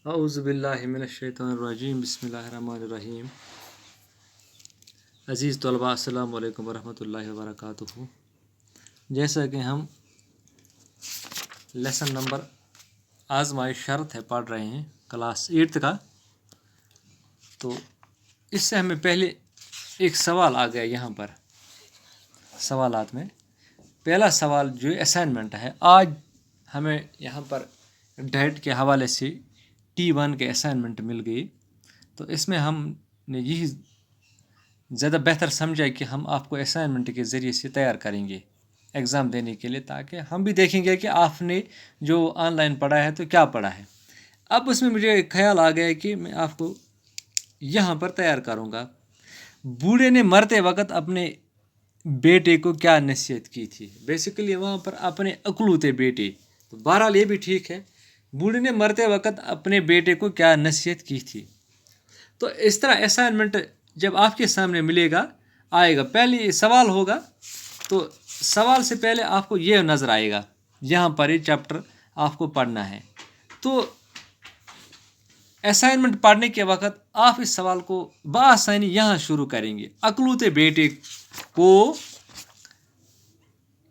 اعوذ باللہ من الشیطان الرجیم بسم اللہ الرحمن الرحیم. عزیز طلباء السلام علیکم ورحمۃ اللہ وبرکاتہ. جیسا کہ ہم لیسن نمبر آزمائش شرط ہے پڑھ رہے ہیں کلاس 8 کا، تو اس سے ہمیں پہلے ایک سوال آ گیا یہاں پر سوالات میں. پہلا سوال جو اسائنمنٹ ہے، آج ہمیں یہاں پر ڈیٹ کے حوالے سے T1 کے اسائنمنٹ مل گئی، تو اس میں ہم نے یہی زیادہ بہتر سمجھا کہ ہم آپ کو اسائنمنٹ کے ذریعے سے تیار کریں گے ایگزام دینے کے لیے، تاکہ ہم بھی دیکھیں گے کہ آپ نے جو آن لائن پڑھا ہے تو کیا پڑھا ہے. اب اس میں مجھے ایک خیال آ گیا کہ میں آپ کو یہاں پر تیار کروں گا. بوڑھے نے مرتے وقت اپنے بیٹے کو کیا نصیحت کی تھی. بیسیکلی وہاں پر اپنے اکلوتے بیٹے، تو بہرحال یہ بھی ٹھیک ہے. بوڑھے نے مرتے وقت اپنے بیٹے کو کیا نصیحت کی تھی. تو اس طرح اسائنمنٹ جب آپ کے سامنے ملے گا آئے گا، پہلے سوال ہوگا تو سوال سے پہلے آپ کو یہ نظر آئے گا، یہاں پر یہ چیپٹر آپ کو پڑھنا ہے. تو اسائنمنٹ پڑھنے کے وقت آپ اس سوال کو بآسانی یہاں شروع کریں گے. اکلوتے بیٹے کو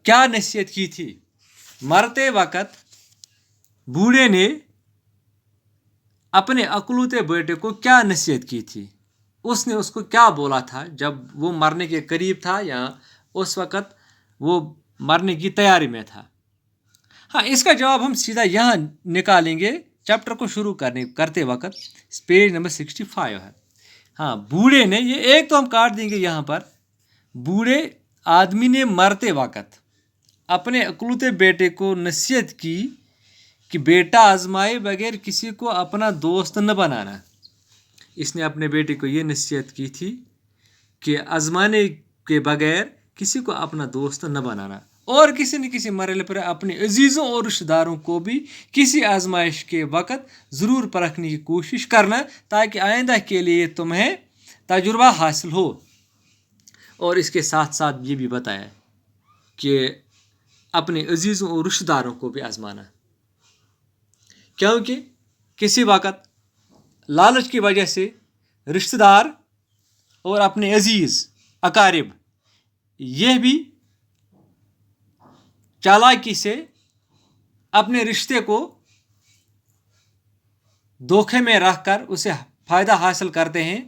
کیا نصیحت کی تھی. مرتے وقت بوڑھے نے اپنے اکلوتے بیٹے کو کیا نصیحت کی تھی. اس نے اس کو کیا بولا تھا جب وہ مرنے کے قریب تھا یا اس وقت وہ مرنے کی تیاری میں تھا. ہاں، اس کا جواب ہم سیدھا یہاں نکالیں گے چیپٹر کو شروع کرتے وقت. پیج نمبر 65 ہے. ہاں، بوڑھے نے، یہ ایک تو ہم کاٹ دیں گے یہاں پر. بوڑھے آدمی نے مرتے وقت اپنے اکلوتے بیٹے کو نصیحت کی کہ بیٹا آزمائے بغیر کسی کو اپنا دوست نہ بنانا. اس نے اپنے بیٹے کو یہ نصیحت کی تھی کہ آزمانے کے بغیر کسی کو اپنا دوست نہ بنانا، اور کسی نہ کسی مرحلے پر اپنے عزیزوں اور رشتہ داروں کو بھی کسی آزمائش کے وقت ضرور پرکھنے کی کوشش کرنا، تاکہ آئندہ کے لیے تمہیں تجربہ حاصل ہو. اور اس کے ساتھ ساتھ یہ بھی بتایا کہ اپنے عزیزوں اور رشتہ داروں کو بھی آزمانا، کیونکہ کسی وقت لالچ کی وجہ سے رشتہ دار اور اپنے عزیز اقارب یہ بھی چالاکی سے اپنے رشتے کو دھوکے میں رکھ کر اسے فائدہ حاصل کرتے ہیں.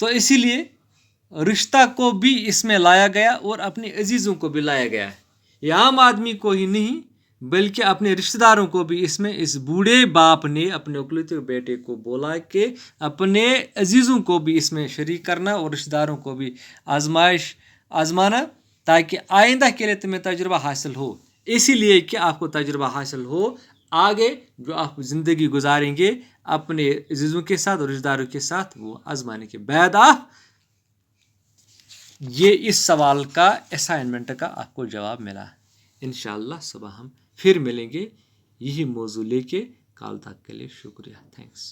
تو اسی لیے رشتہ کو بھی اس میں لایا گیا اور اپنے عزیزوں کو بھی لایا گیا ہے. یہ عام آدمی کو ہی نہیں بلکہ اپنے رشتہ داروں کو بھی اس میں، اس بوڑھے باپ نے اپنے اکلوتے بیٹے کو بولا کہ اپنے عزیزوں کو بھی اس میں شریک کرنا اور رشتہ داروں کو بھی آزمانا، تاکہ آئندہ کے لیے تمہیں تجربہ حاصل ہو. اسی لیے کہ آپ کو تجربہ حاصل ہو، آگے جو آپ زندگی گزاریں گے اپنے عزیزوں کے ساتھ اور رشتہ داروں کے ساتھ، وہ آزمانے کے بعد آپ یہ اس سوال کا اسائنمنٹ کا آپ کو جواب ملا. انشاءاللہ صبح ہم پھر ملیں گے یہی موضوع لے کے. کال تک کے لیے شکریہ. تھینکس.